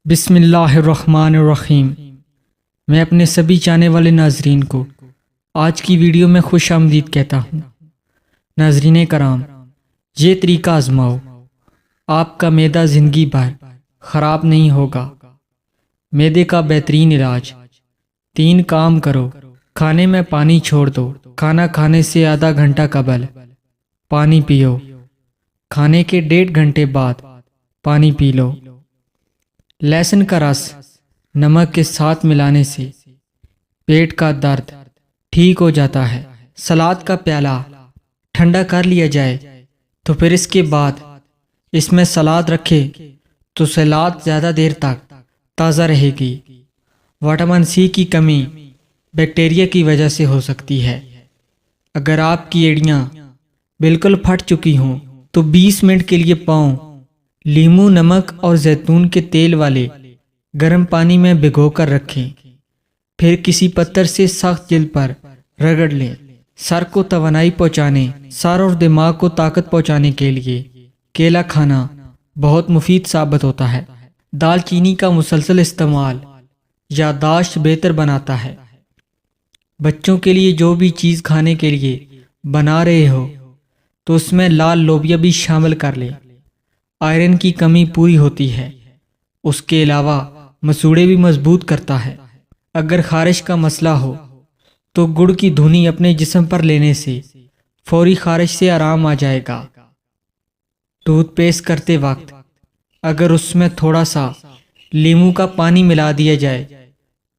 بسم اللہ الرحمن الرحیم۔ میں اپنے سبھی چاہنے والے ناظرین کو آج کی ویڈیو میں خوش آمدید کہتا ہوں۔ ناظرین کرام، یہ طریقہ آزماؤ، آپ کا معدہ زندگی بھر خراب نہیں ہوگا۔ معدے کا بہترین علاج: 3 کام کرو۔ کھانے میں پانی چھوڑ دو۔ کھانا کھانے سے آدھا گھنٹہ قبل پانی پیو۔ کھانے کے 1.5 گھنٹے بعد پانی پی لو۔ لہسن کا رس نمک کے ساتھ ملانے سے پیٹ کا درد ٹھیک ہو جاتا ہے۔ سلاد کا پیالہ ٹھنڈا کر لیا جائے تو پھر اس کے بعد اس میں سلاد رکھے تو سلاد زیادہ دیر تک تازہ رہے گی۔ وٹامن سی کی کمی بیکٹیریا کی وجہ سے ہو سکتی ہے۔ اگر آپ کی ایڑیاں بالکل پھٹ چکی ہوں تو 20 منٹ کے لیے پاؤں لیموں، نمک اور زیتون کے تیل والے گرم پانی میں بھگو کر رکھیں، پھر کسی پتھر سے سخت جلد پر رگڑ لیں۔ سر کو توانائی پہنچانے، سر اور دماغ کو طاقت پہنچانے کے لیے کیلا کھانا بہت مفید ثابت ہوتا ہے۔ دال چینی کا مسلسل استعمال یادداشت بہتر بناتا ہے۔ بچوں کے لیے جو بھی چیز کھانے کے لیے بنا رہے ہو تو اس میں لال لوبیا بھی شامل کر لیں۔ آئرن کی کمی پوری ہوتی ہے۔ اس کے علاوہ مسوڑے بھی مضبوط کرتا ہے۔ اگر خارش کا مسئلہ ہو تو گڑ کی دھنی اپنے جسم پر لینے سے فوری خارش سے آرام آ جائے گا۔ ٹوتھ پیسٹ کرتے وقت اگر اس میں تھوڑا سا لیموں کا پانی ملا دیا جائے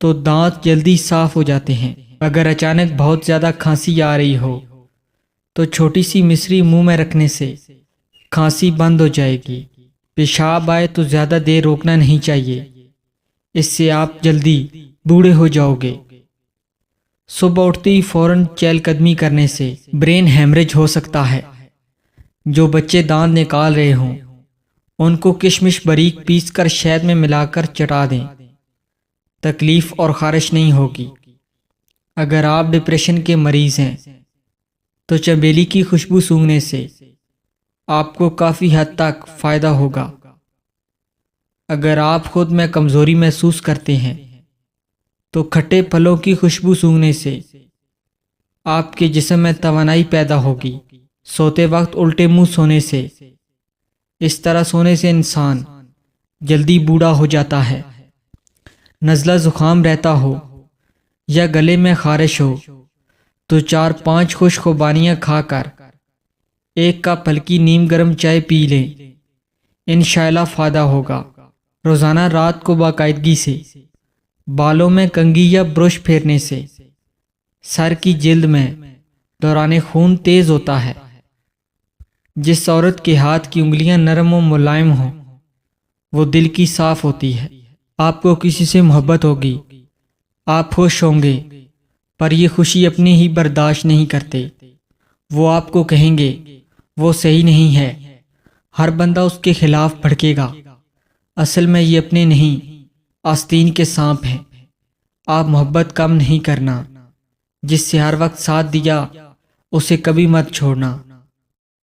تو دانت جلدی صاف ہو جاتے ہیں۔ اگر اچانک بہت زیادہ کھانسی آ رہی ہو تو چھوٹی سی مصری منہ میں رکھنے سے کھانسی بند ہو جائے گی۔ پیشاب آئے تو زیادہ دیر روکنا نہیں چاہیے، اس سے آپ جلدی بوڑھے ہو جاؤ گے۔ صبح اٹھتے ہی فوراً چہل قدمی کرنے سے برین ہیمریج ہو سکتا ہے۔ جو بچے دانت نکال رہے ہوں ان کو کشمش باریک پیس کر شہد میں ملا کر چٹا دیں، تکلیف اور خارش نہیں ہوگی۔ اگر آپ ڈپریشن کے مریض ہیں تو چمیلی کی خوشبو سونگھنے سے آپ کو کافی حد تک فائدہ ہوگا۔ اگر آپ خود میں کمزوری محسوس کرتے ہیں تو کھٹے پھلوں کی خوشبو سونگھنے سے آپ کے جسم میں توانائی پیدا ہوگی۔ سوتے وقت الٹے منہ سونے سے، اس طرح سونے سے انسان جلدی بوڑھا ہو جاتا ہے۔ نزلہ زکام رہتا ہو یا گلے میں خارش ہو تو 4-5 خشک خوبانیاں کھا کر 1 کپ ہلکی نیم گرم چائے پی لیں، انشاءاللہ فائدہ ہوگا۔ روزانہ رات کو باقاعدگی سے بالوں میں کنگھی یا برش پھیرنے سے سر کی جلد میں دوران خون تیز ہوتا ہے۔ جس عورت کے ہاتھ کی انگلیاں نرم و ملائم ہوں وہ دل کی صاف ہوتی ہے۔ آپ کو کسی سے محبت ہوگی، آپ خوش ہوں گے، پر یہ خوشی اپنی ہی برداشت نہیں کرتے۔ وہ آپ کو کہیں گے وہ صحیح نہیں ہے، ہر بندہ اس کے خلاف بھڑکے گا۔ اصل میں یہ اپنے نہیں آستین کے سانپ ہیں۔ آپ محبت کم نہیں کرنا، جس سے ہر وقت ساتھ دیا اسے کبھی مت چھوڑنا۔